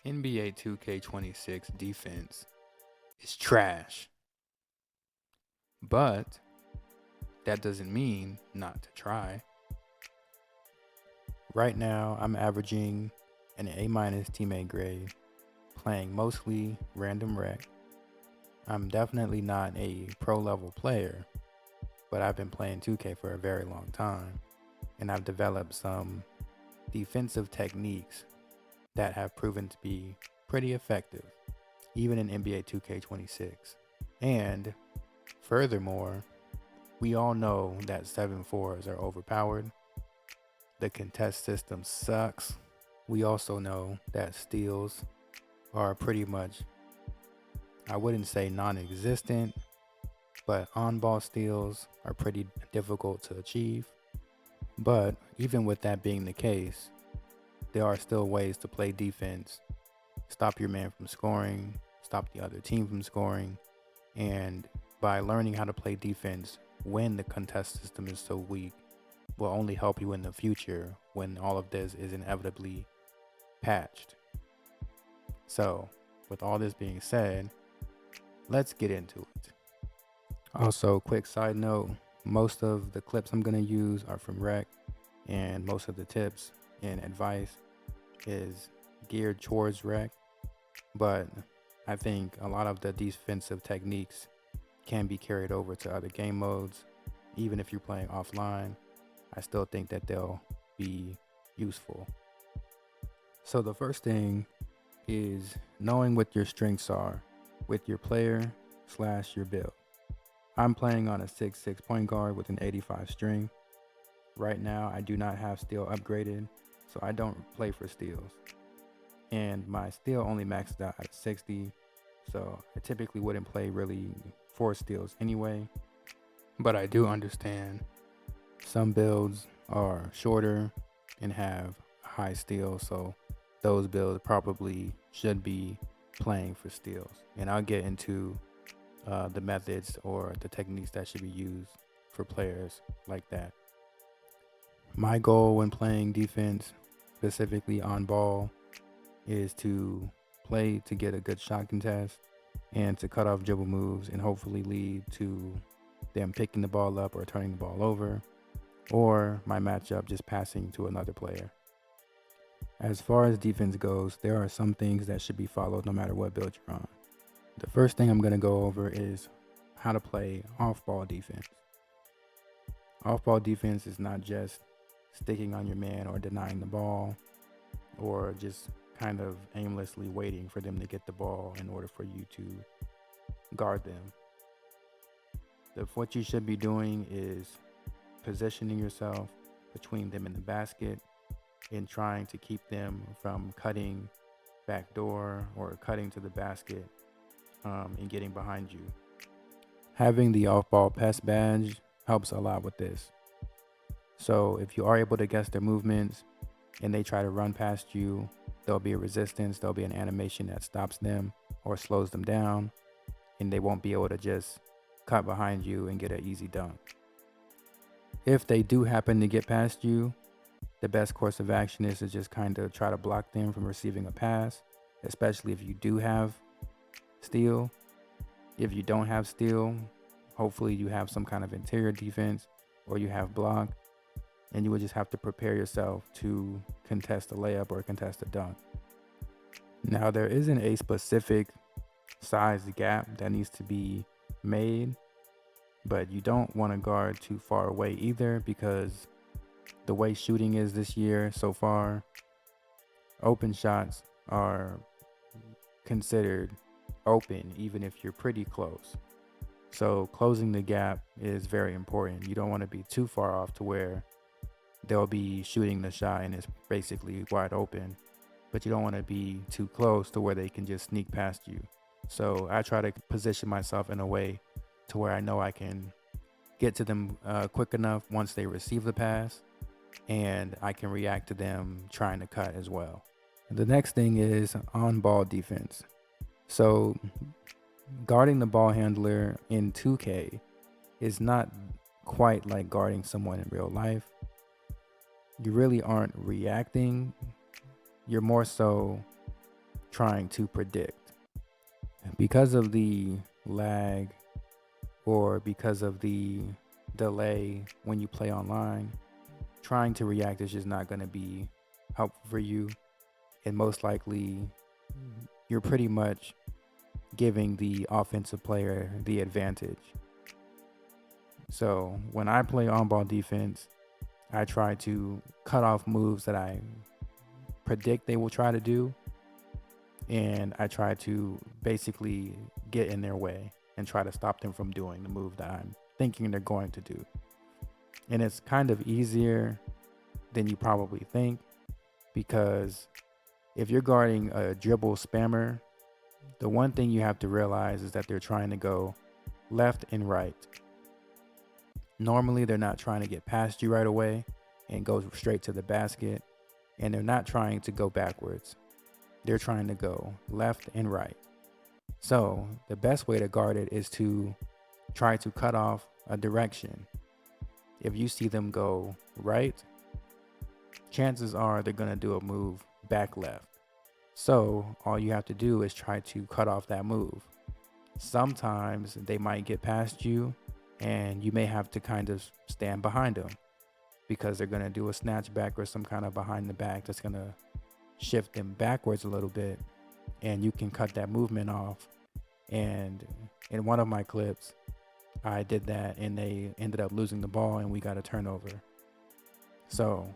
NBA 2K26 defense is trash. But that doesn't mean not to try. Right now, I'm averaging an A- teammate grade, playing mostly random rec. I'm definitely not a pro level player, but I've been playing 2K for a very long time, and I've developed some defensive techniques that have proven to be pretty effective, even in NBA 2K26. And furthermore, we all know that 7-4s are overpowered. The contest system sucks. We also know that steals are pretty much, I wouldn't say non-existent, but on-ball steals are pretty difficult to achieve. But even with that being the case, there are still ways to play defense, stop your man from scoring, stop the other team from scoring, and by learning how to play defense when the contest system is so weak will only help you in the future when all of this is inevitably patched. So, with all this being said, let's get into it. Also, quick side note, most of the clips I'm going to use are from Rec, and most of the tips and advice is geared towards Rec, but I think a lot of the defensive techniques can be carried over to other game modes. Even if you're playing offline, I still think that they'll be useful. So the first thing is knowing what your strengths are with your player / your build. I'm playing on a 6'6" point guard with an 85 string. Right now, I do not have steal upgraded, so I don't play for steals. And my steal only maxes out at 60, so I typically wouldn't play really for steals anyway. But I do understand some builds are shorter and have high steal, so those builds probably should be playing for steals. And I'll get into the methods or the techniques that should be used for players like that. My goal when playing defense, specifically on ball, is to play to get a good shot contest and to cut off dribble moves and hopefully lead to them picking the ball up or turning the ball over, or my matchup just passing to another player. As far as defense goes, there are some things that should be followed no matter what build you're on. The first thing I'm going to go over is how to play off-ball defense. Off-ball defense is not just sticking on your man or denying the ball or just kind of aimlessly waiting for them to get the ball in order for you to guard them. What you should be doing is positioning yourself between them and the basket and trying to keep them from cutting backdoor or cutting to the basket and getting behind you. Having the off-ball pass badge helps a lot with this. So if you are able to guess their movements and they try to run past you, there'll be a resistance, there'll be an animation that stops them or slows them down, and they won't be able to just cut behind you and get an easy dunk. If they do happen to get past you, the best course of action is to just kind of try to block them from receiving a pass, especially if you do have steal. If you don't have steal, hopefully you have some kind of interior defense or you have block, and you would just have to prepare yourself to contest a layup or contest a dunk. Now, there isn't a specific size gap that needs to be made, but you don't want to guard too far away either, because the way shooting is this year so far, open shots are considered open even if you're pretty close. So closing the gap is very important. You don't want to be too far off to where they'll be shooting the shot and it's basically wide open, but you don't want to be too close to where they can just sneak past you. So I try to position myself in a way to where I know I can get to them quick enough once they receive the pass, and I can react to them trying to cut as well. The next thing is on-ball defense. So guarding the ball handler in 2K is not quite like guarding someone in real life. You really aren't reacting. You're more so trying to predict. Because of the lag or because of the delay when you play online, trying to react is just not going to be helpful for you. And most likely, you're pretty much giving the offensive player the advantage. So when I play on ball defense, I try to cut off moves that I predict they will try to do. And I try to basically get in their way and try to stop them from doing the move that I'm thinking they're going to do. And it's kind of easier than you probably think, because if you're guarding a dribble spammer, the one thing you have to realize is that they're trying to go left and right. Normally, they're not trying to get past you right away and go straight to the basket, and they're not trying to go backwards. They're trying to go left and right. So the best way to guard it is to try to cut off a direction. If you see them go right, chances are they're going to do a move back left. So all you have to do is try to cut off that move. Sometimes they might get past you and you may have to kind of stand behind them because they're going to do a snatch back or some kind of behind the back that's going to shift them backwards a little bit, and you can cut that movement off. And in one of my clips, I did that and they ended up losing the ball and we got a turnover. So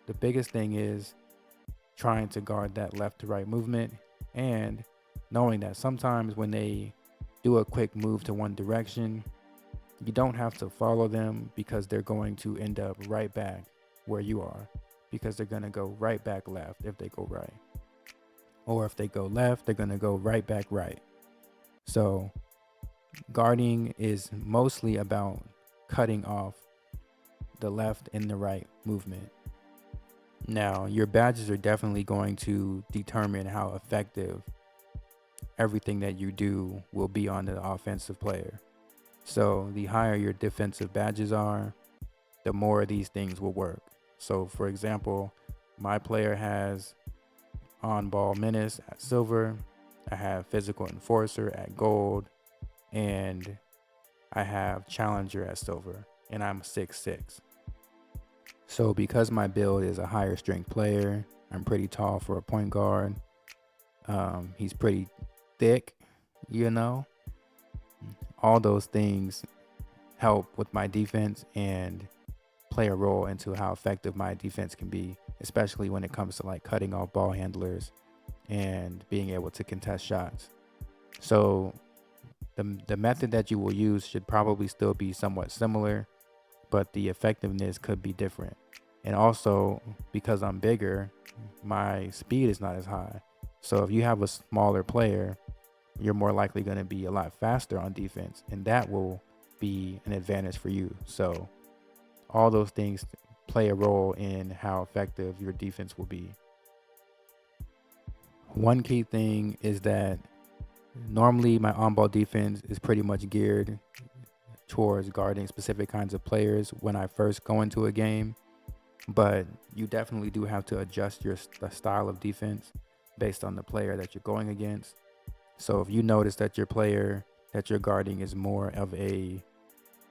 the biggest thing is trying to guard that left to right movement and knowing that sometimes when they do a quick move to one direction, you don't have to follow them because they're going to end up right back where you are, because they're going to go right back left if they go right. Or if they go left, they're going to go right back right. So guarding is mostly about cutting off the left and the right movement. Now, your badges are definitely going to determine how effective everything that you do will be on the offensive player. So the higher your defensive badges are, the more these things will work. So for example, my player has on-ball menace at silver, I have physical enforcer at gold, and I have challenger at silver, and I'm 6'6". So because my build is a higher strength player, I'm pretty tall for a point guard. He's pretty thick, all those things help with my defense and play a role into how effective my defense can be, especially when it comes to like cutting off ball handlers and being able to contest shots. So the method that you will use should probably still be somewhat similar, but the effectiveness could be different. And also, because I'm bigger, my speed is not as high. So if you have a smaller player, you're more likely going to be a lot faster on defense, and that will be an advantage for you. So all those things play a role in how effective your defense will be. One key thing is that normally my on-ball defense is pretty much geared towards guarding specific kinds of players when I first go into a game, but you definitely do have to adjust your style of defense based on the player that you're going against. So if you notice that your player that you're guarding is more of a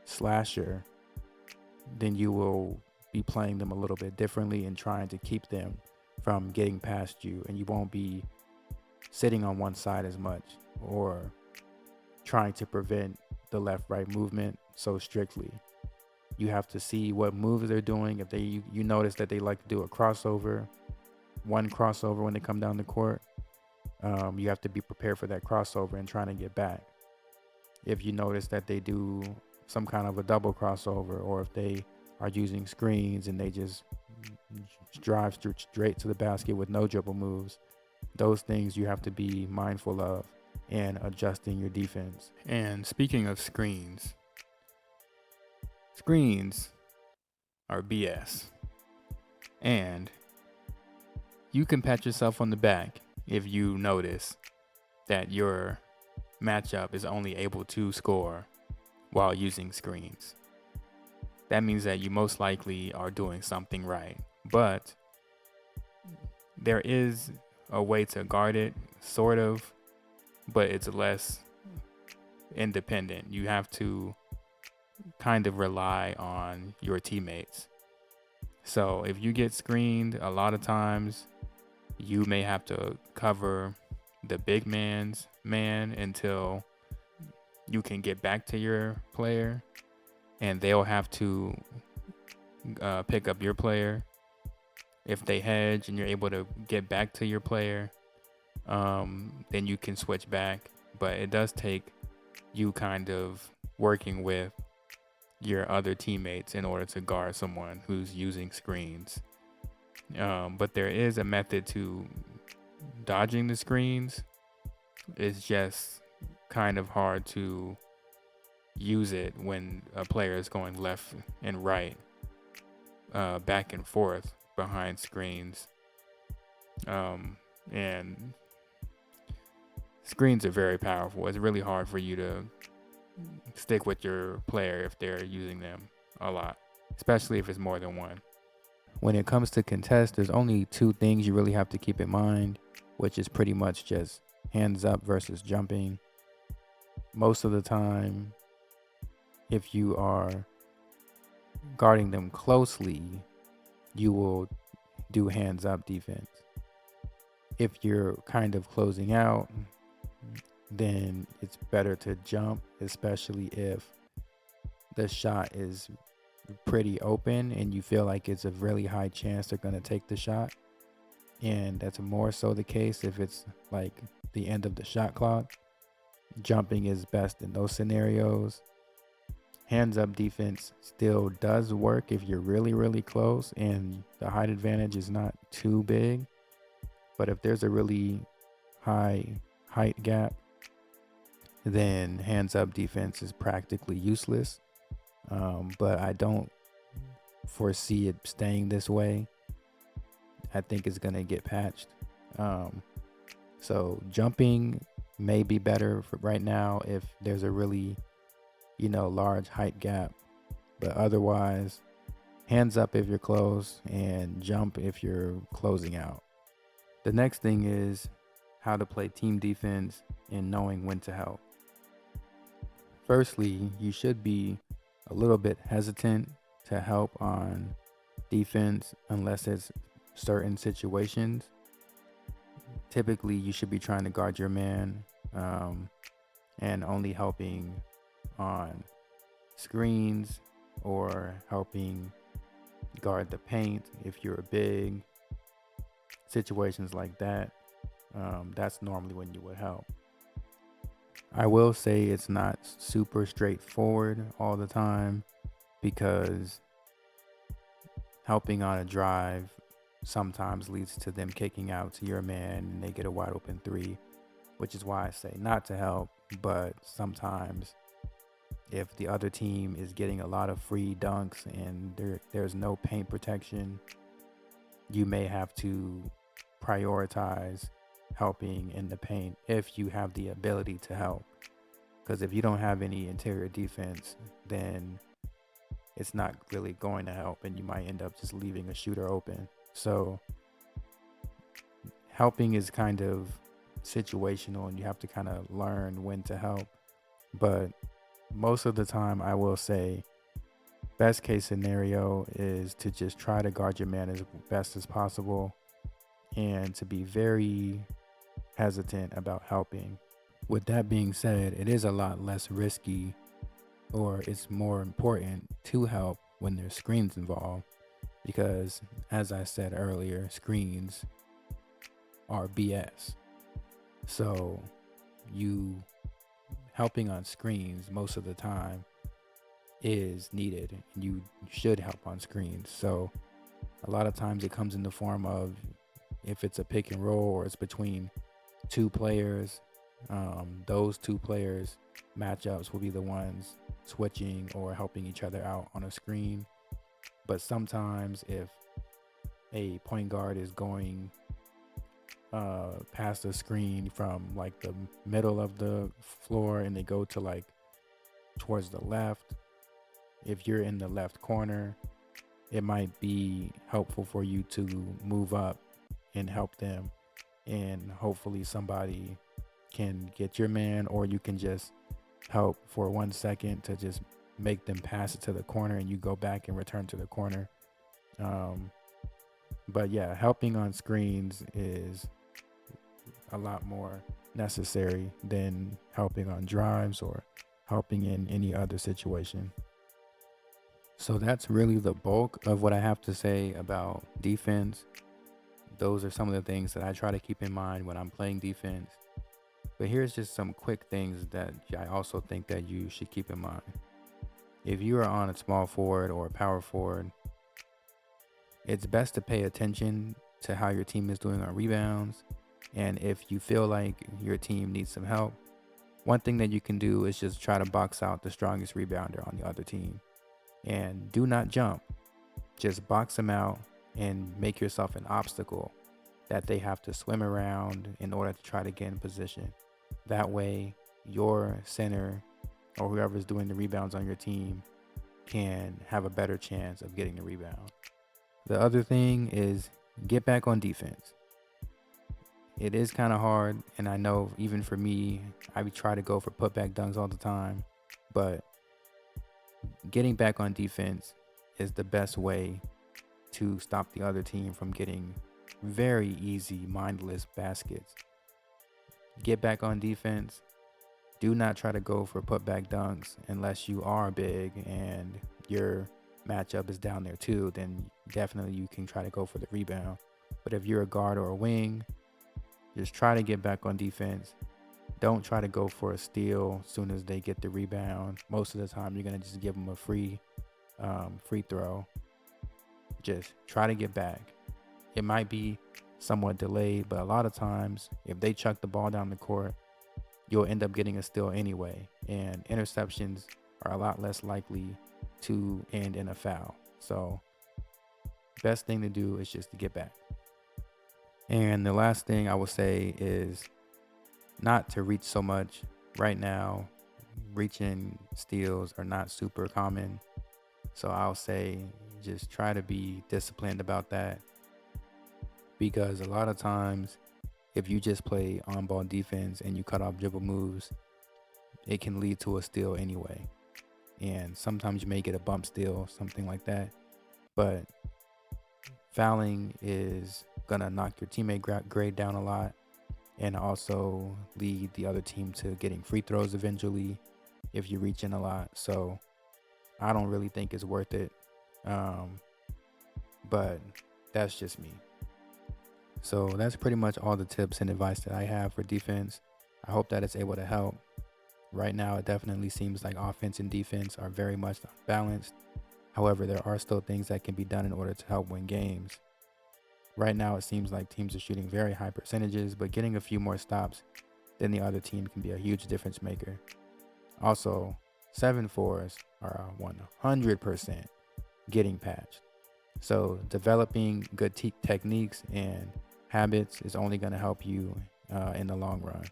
slasher, then you will be playing them a little bit differently and trying to keep them from getting past you, and you won't be sitting on one side as much or trying to prevent the left-right movement so strictly. You have to see what moves they're doing. If you notice that they like to do a crossover, one crossover when they come down the court, you have to be prepared for that crossover and trying to get back. If you notice that they do some kind of a double crossover, or if they are using screens and they just drive straight to the basket with no dribble moves, those things you have to be mindful of and adjusting your defense. And speaking of screens are BS. And you can pat yourself on the back if you notice that your matchup is only able to score while using screens. That means that you most likely are doing something right. But there is a way to guard it, sort of, but it's less independent. You have to kind of rely on your teammates. So if you get screened, a lot of times you may have to cover the big man's man until you can get back to your player, and they'll have to pick up your player. If they hedge and you're able to get back to your player, then you can switch back. But it does take you kind of working with your other teammates in order to guard someone who's using screens. But there is a method to dodging the screens. It's just kind of hard to use it when a player is going left and right, back and forth behind screens. And screens are very powerful. It's really hard for you to stick with your player if they're using them a lot, especially if it's more than one. When it comes to contest, there's only two things you really have to keep in mind, which is pretty much just hands up versus jumping. Most of the time, if you are guarding them closely, you will do hands up defense. If you're kind of closing out, then it's better to jump, especially if the shot is pretty open and you feel like it's a really high chance they're going to take the shot. And that's more so the case if it's like the end of the shot clock. Jumping is best in those scenarios. Hands up defense still does work if you're really, really close and the height advantage is not too big. But if there's a really high height gap, then hands up defense is practically useless. But I don't foresee it staying this way. I think it's going to get patched. So jumping may be better for right now if there's a really, large height gap. But otherwise, hands up if you're close and jump if you're closing out. The next thing is how to play team defense and knowing when to help. Firstly, you should be a little bit hesitant to help on defense unless it's certain situations. Typically, you should be trying to guard your man and only helping on screens or helping guard the paint if you're big. Situations like that, that's normally when you would help. I will say it's not super straightforward all the time because helping on a drive sometimes leads to them kicking out to your man and they get a wide open three, which is why I say not to help. But sometimes if the other team is getting a lot of free dunks and there's no paint protection, you may have to prioritize helping in the paint if you have the ability to help. Because if you don't have any interior defense, then it's not really going to help and you might end up just leaving a shooter open. So helping is kind of situational and you have to kind of learn when to help. But most of the time, I will say best case scenario is to just try to guard your man as best as possible and to be very hesitant about helping. With that being said, it is a lot less risky, or it's more important to help when there's screens involved, because as I said earlier, screens are BS. So you helping on screens most of the time is needed and you should help on screens. So a lot of times it comes in the form of, if it's a pick and roll or it's between two players, those two players matchups will be the ones switching or helping each other out on a screen. But sometimes if a point guard is going past the screen from like the middle of the floor and they go to like towards the left, if you're in the left corner, it might be helpful for you to move up and help them and hopefully somebody can get your man, or you can just help for 1 second to just make them pass it to the corner and you go back and return to the corner. But yeah, helping on screens is a lot more necessary than helping on drives or helping in any other situation. So that's really the bulk of what I have to say about defense. Those are some of the things that I try to keep in mind when I'm playing defense. But here's just some quick things that I also think that you should keep in mind. If you are on a small forward or a power forward, it's best to pay attention to how your team is doing on rebounds. And if you feel like your team needs some help, one thing that you can do is just try to box out the strongest rebounder on the other team. And do not jump. Just box them out and make yourself an obstacle that they have to swim around in order to try to get in position. That way, your center or whoever's doing the rebounds on your team can have a better chance of getting the rebound. The other thing is get back on defense. It is kind of hard, and I know even for me, I would try to go for putback dunks all the time, but getting back on defense is the best way to stop the other team from getting very easy, mindless baskets. Get back on defense. Do not try to go for putback dunks unless you are big and your matchup is down there too. Then definitely you can try to go for the rebound. But if you're a guard or a wing, just try to get back on defense. Don't try to go for a steal as soon as they get the rebound. Most of the time, you're going to just give them a free throw. Just try to get back. It might be somewhat delayed, but a lot of times, if they chuck the ball down the court, you'll end up getting a steal anyway. And interceptions are a lot less likely to end in a foul. So best thing to do is just to get back. And the last thing I would say is not to reach so much. Right now, reaching steals are not super common. So I'll say just try to be disciplined about that. Because a lot of times, if you just play on-ball defense and you cut off dribble moves, it can lead to a steal anyway. And sometimes you may get a bump steal, something like that. But fouling is going to knock your teammate grade down a lot and also lead the other team to getting free throws eventually if you reach in a lot. So I don't really think it's worth it. But that's just me. So that's pretty much all the tips and advice that I have for defense. I hope that it's able to help. Right now, it definitely seems like offense and defense are very much balanced. However, there are still things that can be done in order to help win games. Right now, it seems like teams are shooting very high percentages, but getting a few more stops than the other team can be a huge difference maker. Also, 7-4s are 100% getting patched. So developing good techniques and habits is only going to help you in the long run.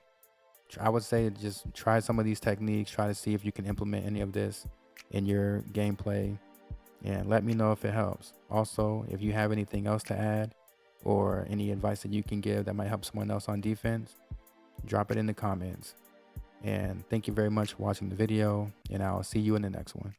I would say just try some of these techniques, try to see if you can implement any of this in your gameplay, and let me know if it helps. Also, if you have anything else to add or any advice that you can give that might help someone else on defense, drop it in the comments. And thank you very much for watching the video, and I'll see you in the next one.